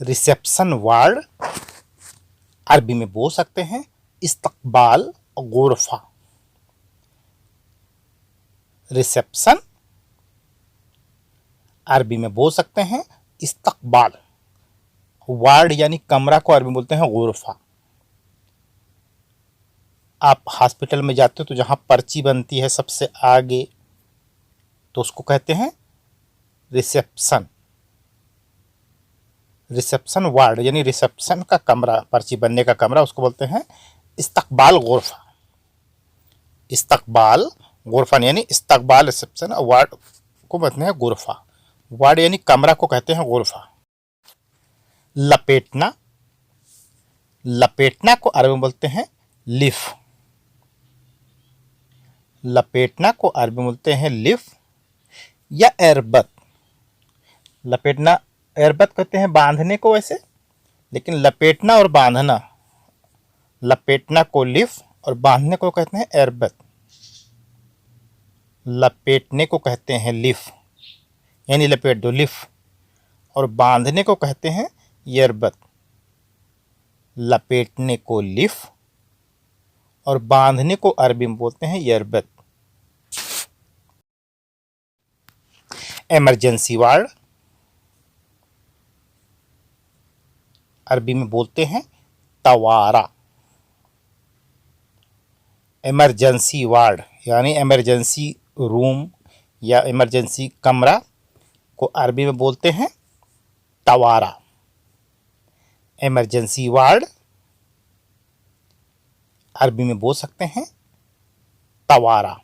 Reception ward, अरबी में बोल सकते हैं इस्तकबाल गुरफा। रिसेप्शन, अरबी में बोल सकते हैं इस्तकबाल। वार्ड यानी कमरा को अरबी में बोलते हैं गुरफा। आप हॉस्पिटल में जाते हो तो जहाँ पर्ची बनती है सबसे आगे, तो उसको कहते हैं रिसेप्शन। रिसेप्शन वार्ड यानी रिसेप्शन का कमरा, पर्ची बनने का कमरा, उसको बोलते हैं इस्तकबाल गुरफा। इस्तकबाल गुरफा यानी इस्तकबाल रिसेप्शन, वार्ड को बोलते हैं गुरफा। वार्ड यानी कमरा को कहते हैं गुरफा। लपेटना, लपेटना को अरबी में बोलते हैं लिफ। लपेटना को अरबी में बोलते हैं लिफ या एरबत। लपेटना, एरबत कहते हैं बांधने को वैसे, लेकिन लपेटना और बांधना, लपेटना को लिफ और बांधने को कहते हैं एरबत। लपेटने को कहते हैं लिफ यानी लपेट दो, लिफ, और बांधने को कहते हैं यरबत। लपेटने को लिफ और बांधने को अरबी में बोलते हैं यरबत। इमरजेंसी वार्ड, अरबी में बोलते हैं तवारा। इमरजेंसी वार्ड यानी इमरजेंसी रूम या इमरजेंसी कमरा को अरबी में बोलते हैं तवारा। इमरजेंसी वार्ड, अरबी में बोल सकते हैं तवारा।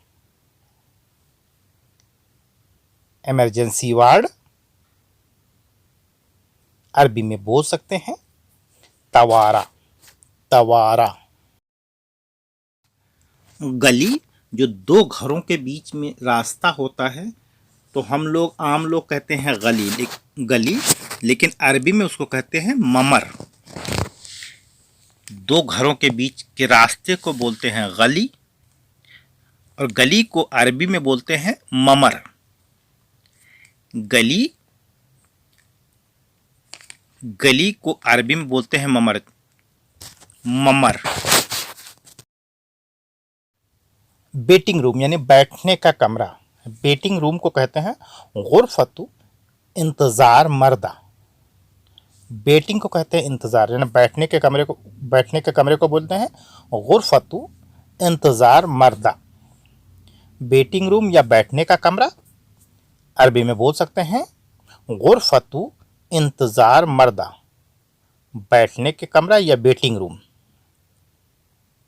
इमरजेंसी वार्ड, अरबी में बोल सकते हैं तवारा। तवारा। गली, जो दो घरों के बीच में रास्ता होता है, तो हम लोग आम लोग कहते हैं गली, लेकिन अरबी में उसको कहते हैं ममर। दो घरों के बीच के रास्ते को बोलते हैं गली और गली को अरबी में बोलते हैं ममर। गली को अरबी में बोलते हैं ममर। वेटिंग रूम यानी बैठने का कमरा, वेटिंग रूम को कहते हैं गुरफतु इंतज़ार मर्दा। वेटिंग को कहते हैं इंतज़ार, यानी बैठने के कमरे को बोलते हैं गुरफतु इंतज़ार मर्दा। वेटिंग रूम या बैठने का कमरा, अरबी में बोल सकते हैं गुरफतु इंतज़ार मर्दा। बैठने के कमरा या वेटिंग रूम।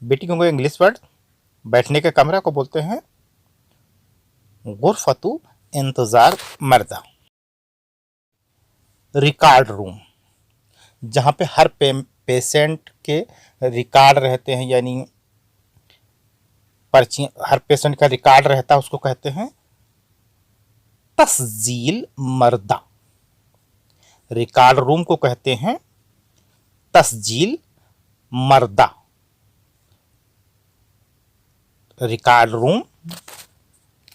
वेटिंग रूम का इंग्लिश वर्ड बैठने के कमरा को बोलते हैं गुरफतु इंतज़ार मर्दा। रिकॉर्ड रूम, जहाँ पे हर पेशेंट के रिकॉर्ड रहते हैं, यानी पर्ची, हर पेशेंट का रिकॉर्ड रहता है, उसको कहते हैं तस्जील मर्दा। रिकॉर्ड रूम को कहते हैं तस्जील मर्दा। रिकॉर्ड रूम,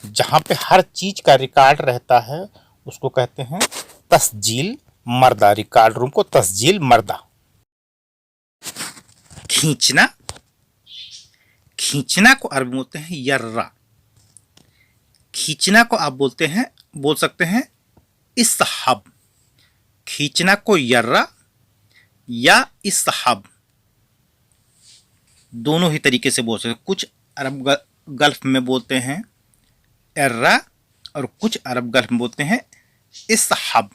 जहाँ पे हर चीज का रिकॉर्ड रहता है, उसको कहते हैं तस्जील मर्दा। रिकॉर्ड रूम को तस्जील मर्दा। खींचना, खींचना को अरबी में बोलते हैं यर्रा। खींचना को आप बोल सकते हैं इस्हब। खींचना को यर्रा या इस्हब, दोनों ही तरीके से बोल सकते हैं। कुछ अरब गल्फ में बोलते हैं एर्रा और कुछ अरब गल्फ में बोलते हैं इस्हब।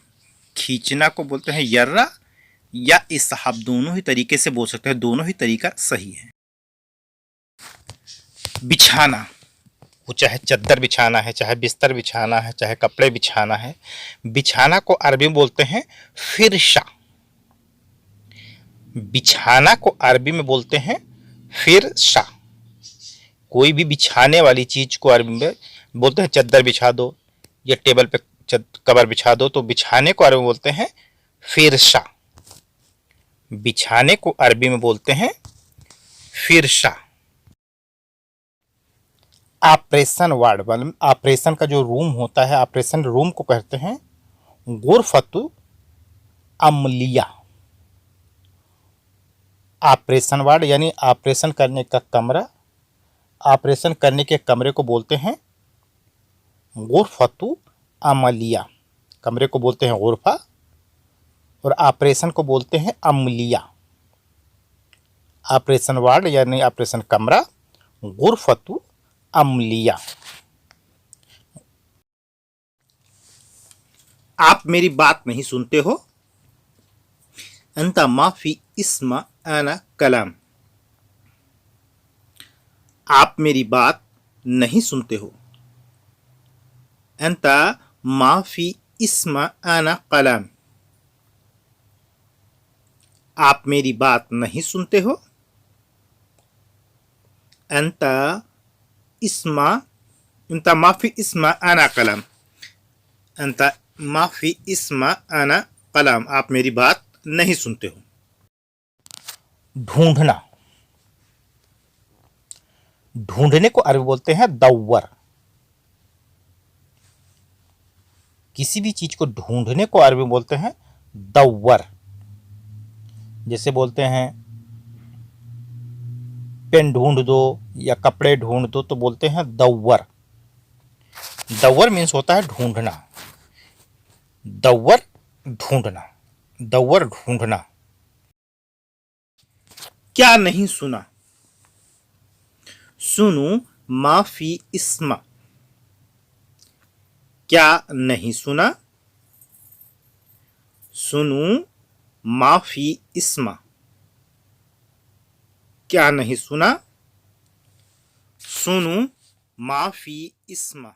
खींचना को बोलते हैं यर्रा या इस्हब, दोनों ही तरीके से बोल सकते हैं, दोनों ही तरीका सही है। बिछाना, वो चाहे चद्दर बिछाना है, चाहे बिस्तर बिछाना है, चाहे कपड़े बिछाना है। बिछाना को अरबी में बोलते हैं फिरशा। बिछाना को अरबी में बोलते हैं फिरशा। कोई भी बिछाने वाली चीज को अरबी में बोलते हैं चद्दर बिछा दो या टेबल पे कवर बिछा दो, तो बिछाने को अरबी में बोलते हैं फिरशा। बिछाने को अरबी में बोलते हैं फिरशा। ऑपरेशन वार्ड, मतलब ऑपरेशन का जो रूम होता है, ऑपरेशन रूम को कहते हैं गुरफतु अमलिया। ऑपरेशन वार्ड यानी ऑपरेशन करने का कमरा, ऑपरेशन करने के कमरे को बोलते हैं गुरफतु अमलिया, कमरे को बोलते हैं गुरफा और ऑपरेशन को बोलते हैं अमलिया। ऑपरेशन वार्ड यानी ऑपरेशन कमरा, गुरफतु अमलिया। आप मेरी बात नहीं सुनते हो, अंता माफी इस्मा आना कलाम। आप मेरी बात नहीं सुनते हो, अंता माफी इस्मा आना कलाम। आप मेरी बात नहीं सुनते हो, अंता इस्मा अंता माफी इस्मा आना कलाम, अंता माफी इस्मा आना कलाम। आप मेरी बात नहीं सुनते हो। ढूंढना, ढूंढने को अरबी बोलते हैं दव्वर। किसी भी चीज को ढूंढने को अरबी बोलते हैं दव्वर। जैसे बोलते हैं पेन ढूंढ दो या कपड़े ढूंढ दो तो बोलते हैं दव्वर। दव्वर मीन्स होता है ढूंढना, दव्वर ढूंढना, दव्वर ढूंढना। क्या नहीं सुना, सुनू माफी इस्मा। क्या नहीं सुना, सुनू माफी इस्मा। क्या नहीं सुना, सुनू माफी इस्मा।